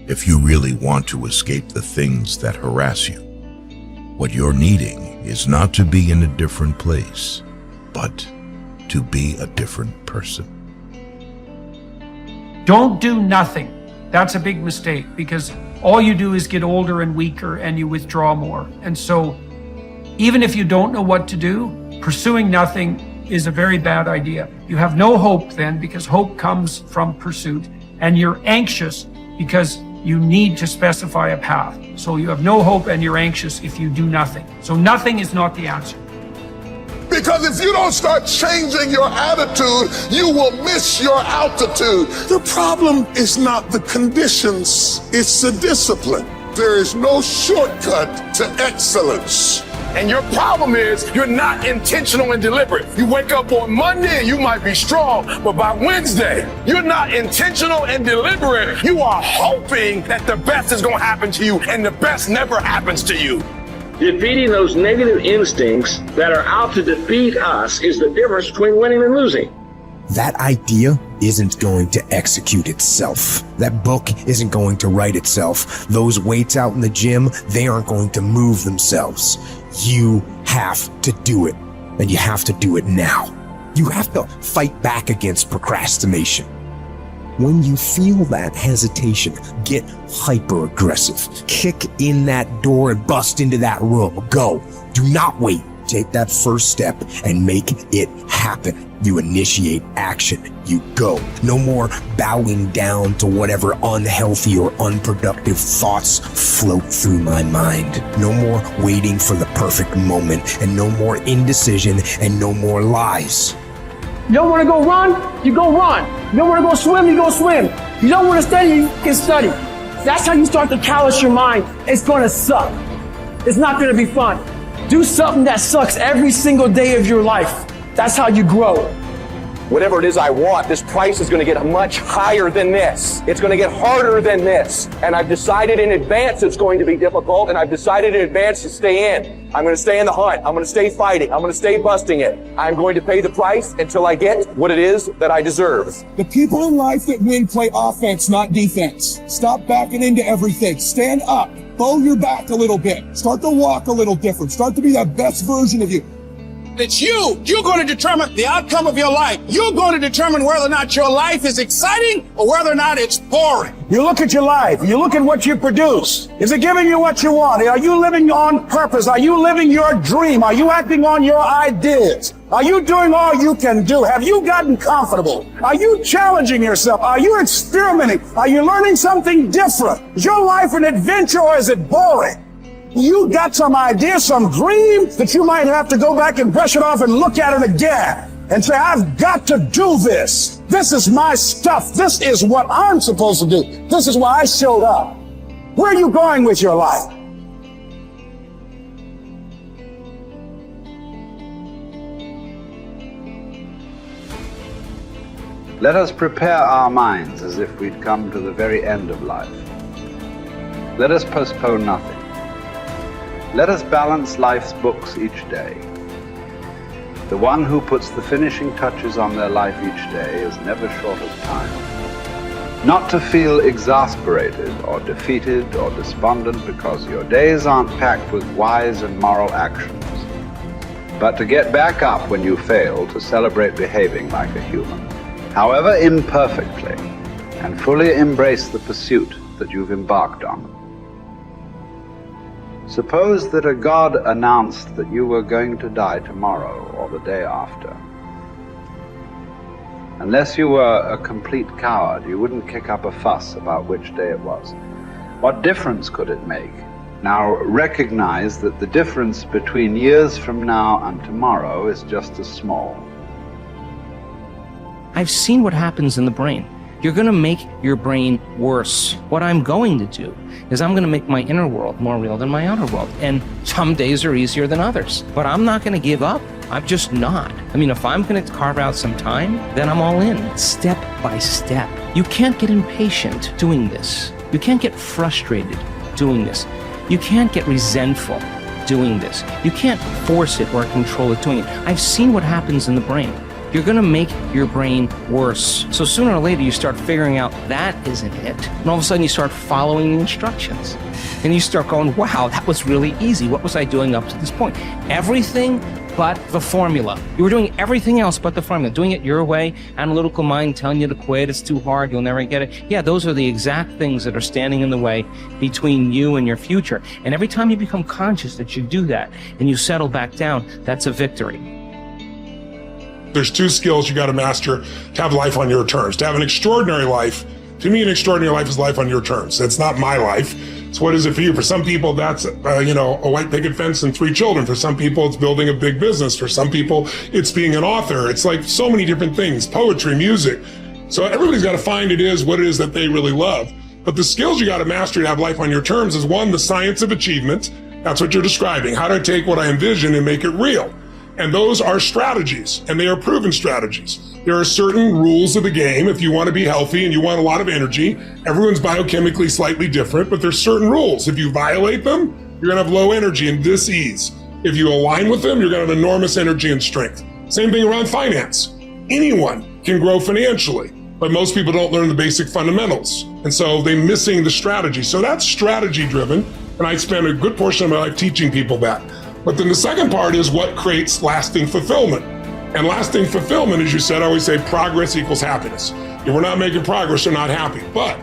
If you really want to escape the things that harass you, what you're needing is not to be in a different place, but to be a different person. Don't do nothing. That's a big mistake, because all you do is get older and weaker and you withdraw more. And so even if you don't know what to do, pursuing nothing is a very bad idea. You have no hope then, because hope comes from pursuit, and you're anxious because you need to specify a path. So you have no hope and you're anxious if you do nothing. So nothing is not the answer. Because if you don't start changing your attitude, you will miss your altitude. The problem is not the conditions, it's the discipline. There is no shortcut to excellence. And your problem is you're not intentional and deliberate. You wake up on Monday and you might be strong, but by Wednesday, you're not intentional and deliberate. You are hoping that the best is going to happen to you, and the best never happens to you. Defeating those negative instincts that are out to defeat us is the difference between winning and losing. That idea isn't going to execute itself. That book isn't going to write itself. Those weights out in the gym, they aren't going to move themselves. You have to do it, and you have to do it now. You have to fight back against procrastination. When you feel that hesitation, get hyper aggressive. Kick in that door and bust into that room. Go. Do not wait. Take that first step and make it happen. You initiate action. You go. No more bowing down to whatever unhealthy or unproductive thoughts float through my mind. No more waiting for the perfect moment, and no more indecision, and no more lies. You don't want to go run, you go run. You don't want to go swim, you go swim. You don't want to study, you can study. That's how you start to callous your mind. It's going to suck. It's not going to be fun. Do something that sucks every single day of your life. That's how you grow. Whatever it is I want, this price is going to get much higher than this. It's going to get harder than this. And I've decided in advance it's going to be difficult, and I've decided in advance to stay in. I'm going to stay in the hunt. I'm going to stay fighting. I'm going to stay busting it. I'm going to pay the price until I get what it is that I deserve. The people in life that win play offense, not defense. Stop backing into everything. Stand up. Bow your back a little bit. Start to walk a little different. Start to be that best version of you. It's you. You're going to determine the outcome of your life. You're going to determine whether or not your life is exciting or whether or not it's boring. You look at your life. You look at what you produce. Is it giving you what you want? Are you living on purpose? Are you living your dream? Are you acting on your ideas? Are you doing all you can do? Have you gotten comfortable? Are you challenging yourself? Are you experimenting? Are you learning something different? Is your life an adventure, or is it boring? You got some idea, some dream that you might have to go back and brush it off and look at it again and say, I've got to do this. This is my stuff. This is what I'm supposed to do. This is why I showed up. Where are you going with your life? Let us prepare our minds as if we'd come to the very end of life. Let us postpone nothing. Let us balance life's books each day. The one who puts the finishing touches on their life each day is never short of time. Not to feel exasperated or defeated or despondent because your days aren't packed with wise and moral actions, but to get back up when you fail, to celebrate behaving like a human, however imperfectly, and fully embrace the pursuit that you've embarked on. Suppose that a God announced that you were going to die tomorrow or the day after. Unless you were a complete coward, you wouldn't kick up a fuss about which day it was. What difference could it make? Now recognize that the difference between years from now and tomorrow is just as small. I've seen what happens in the brain. You're going to make your brain worse. What I'm going to do is I'm going to make my inner world more real than my outer world. And some days are easier than others. But I'm not going to give up. I'm just not. I mean, if I'm going to carve out some time, then I'm all in, step by step. You can't get impatient doing this. You can't get frustrated doing this. You can't get resentful doing this. You can't force it or control it doing it. I've seen what happens in the brain. you're going to make your brain worse. So sooner or later, you start figuring out that isn't it. And all of a sudden, you start following the instructions. And you start going, wow, that was really easy. What was I doing up to this point? Everything but the formula. You were doing everything else but the formula. Doing it your way, analytical mind telling you to quit, it's too hard, you'll never get it. Yeah, those are the exact things that are standing in the way between you and your future. And every time you become conscious that you do that and you settle back down, that's a victory. There's two skills you got to master to have life on your terms. To have an extraordinary life, to me, an extraordinary life is life on your terms. That's not my life. So what is it for you? For some people, that's, a white picket fence and 3 children. For some people, it's building a big business. For some people, it's being an author. It's like so many different things, poetry, music. So everybody's got to find what it is that they really love. But the skills you got to master to have life on your terms is, one, the science of achievement. That's what you're describing. How do I take what I envision and make it real? And those are strategies, and they are proven strategies. There are certain rules of the game. If you want to be healthy and you want a lot of energy, everyone's biochemically slightly different, but there's certain rules. If you violate them, you're going to have low energy and dis-ease. If you align with them, you're going to have enormous energy and strength. Same thing around finance. Anyone can grow financially, but most people don't learn the basic fundamentals. And so they're missing the strategy. So that's strategy driven. And I spend a good portion of my life teaching people that. But then the second part is what creates lasting fulfillment. And lasting fulfillment, as you said, I always say progress equals happiness. If we're not making progress, we're not happy. But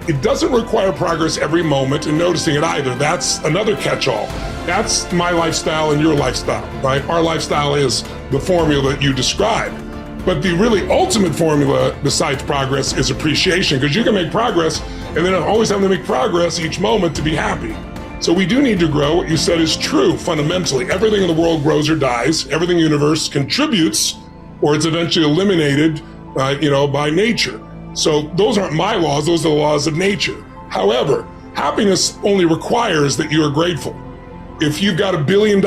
it doesn't require progress every moment and noticing it either. That's another catch-all. That's my lifestyle and your lifestyle, right? Our lifestyle is the formula that you described. But the really ultimate formula besides progress is appreciation, because you can make progress and then always have to make progress each moment to be happy. So we do need to grow. What you said is true fundamentally. Everything in the world grows or dies. Everything in the universe contributes, or it's eventually eliminated, by nature. So those aren't my laws. Those are the laws of nature. However, happiness only requires that you are grateful. If you've got $1 billion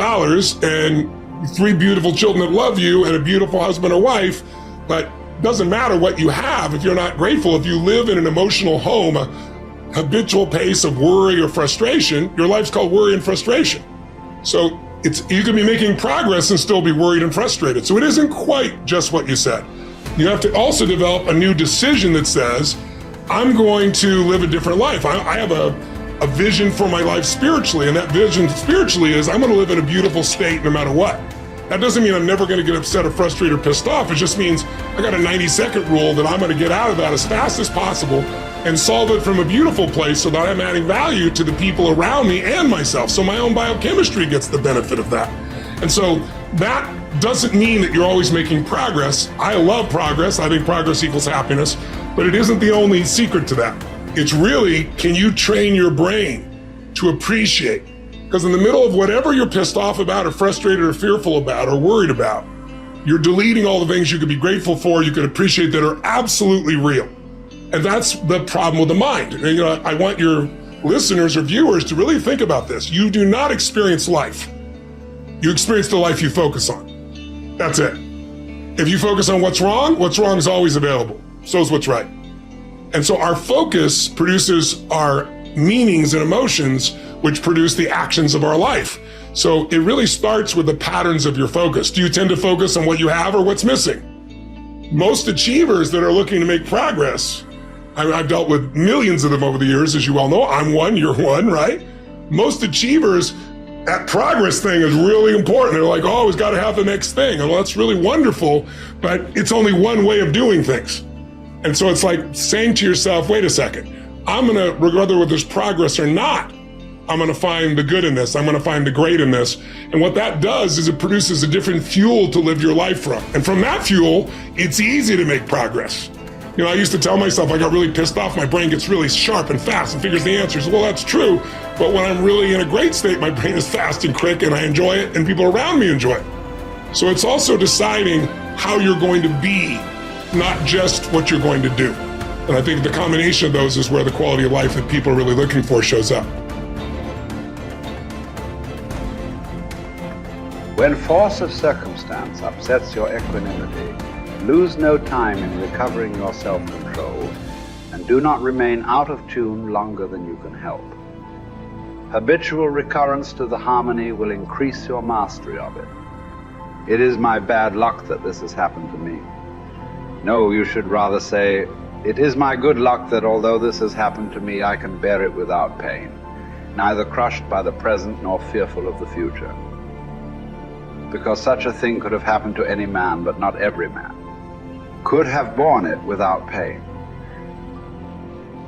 and 3 beautiful children that love you and a beautiful husband or wife, but it doesn't matter what you have if you're not grateful. If you live in an emotional home, habitual pace of worry or frustration, your life's called worry and frustration. So you can be making progress and still be worried and frustrated. So it isn't quite just what you said. You have to also develop a new decision that says, I'm going to live a different life. I have a vision for my life spiritually, and that vision spiritually is I'm going to live in a beautiful state no matter what. That doesn't mean I'm never going to get upset or frustrated or pissed off. It just means I got a 90-second rule that I'm going to get out of that as fast as possible and solve it from a beautiful place so that I'm adding value to the people around me and myself. So my own biochemistry gets the benefit of that. And so that doesn't mean that you're always making progress. I love progress. I think progress equals happiness, but it isn't the only secret to that. It's really, can you train your brain to appreciate? Because in the middle of whatever you're pissed off about or frustrated or fearful about or worried about, you're deleting all the things you could be grateful for, you could appreciate that are absolutely real. And that's the problem with the mind. And, I want your listeners or viewers to really think about this. You do not experience life. You experience the life you focus on. That's it. If you focus on what's wrong is always available. So is what's right. And so our focus produces our meanings and emotions, which produce the actions of our life. So it really starts with the patterns of your focus. Do you tend to focus on what you have or what's missing? Most achievers that are looking to make progress, I've dealt with millions of them over the years, as you well know. I'm one, you're one, right? Most achievers, that progress thing is really important. They're like, oh, always got to have the next thing. And well, that's really wonderful, but it's only one way of doing things. And so it's like saying to yourself, wait a second, I'm going to, whether there's progress or not, I'm going to find the good in this. I'm going to find the great in this. And what that does is it produces a different fuel to live your life from. And from that fuel, it's easy to make progress. I used to tell myself I got really pissed off, my brain gets really sharp and fast and figures the answers. Well, that's true. But when I'm really in a great state, my brain is fast and quick and I enjoy it and people around me enjoy it. So it's also deciding how you're going to be, not just what you're going to do. And I think the combination of those is where the quality of life that people are really looking for shows up. When force of circumstance upsets your equanimity, lose no time in recovering your self-control, and do not remain out of tune longer than you can help. Habitual recurrence to the harmony will increase your mastery of it. It is my bad luck that this has happened to me. No, you should rather say, it is my good luck that although this has happened to me, I can bear it without pain, neither crushed by the present nor fearful of the future. Because such a thing could have happened to any man, but not every man could have borne it without pain.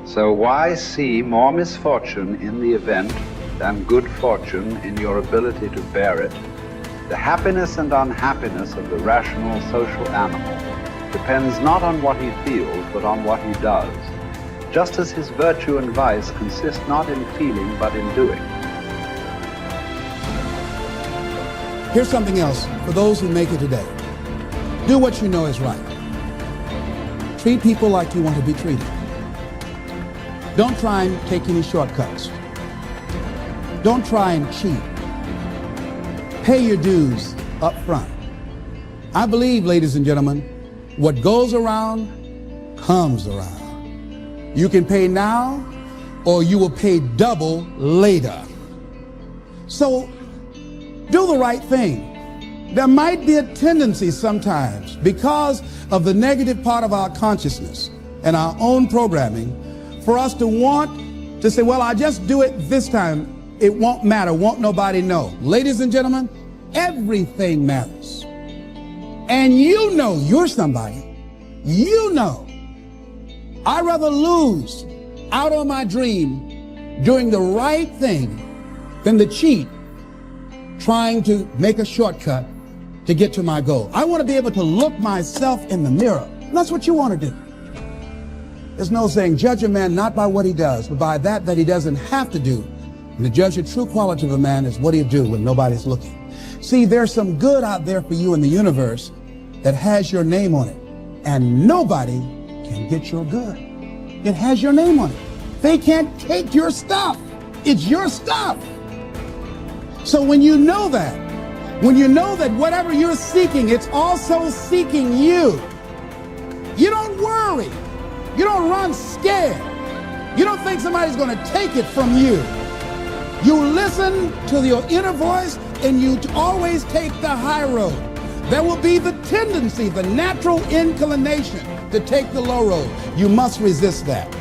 So why see more misfortune in the event than good fortune in your ability to bear it? The happiness and unhappiness of the rational social animal depends not on what he feels, but on what he does, just as his virtue and vice consist not in feeling, but in doing. Here's something else for those who make it today. Do what you know is right. Treat people like you want to be treated. Don't try and take any shortcuts. Don't try and cheat. Pay your dues up front. I believe, ladies and gentlemen, what goes around comes around. You can pay now or you will pay double later. So do the right thing. There might be a tendency sometimes, because of the negative part of our consciousness and our own programming, for us to want to say, well, I'll just do it this time. It won't matter. Won't nobody know. Ladies and gentlemen, everything matters. And you know you're somebody. You know. I'd rather lose out on my dream doing the right thing than to cheat trying to make a shortcut to get to my goal. I want to be able to look myself in the mirror. And that's what you want to do. There's no saying, judge a man not by what he does, but by that he doesn't have to do. And to judge the true quality of a man is what he'll do when nobody's looking. See, there's some good out there for you in the universe that has your name on it. And nobody can get your good. It has your name on it. They can't take your stuff. It's your stuff. So when you know that whatever you're seeking, it's also seeking you. You don't worry. You don't run scared. You don't think somebody's going to take it from you. You listen to your inner voice and you always take the high road. There will be the tendency, the natural inclination to take the low road. You must resist that.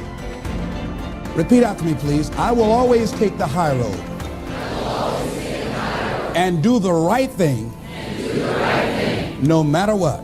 Repeat after me, please. I will always take the high road. And do the right thing, no matter what.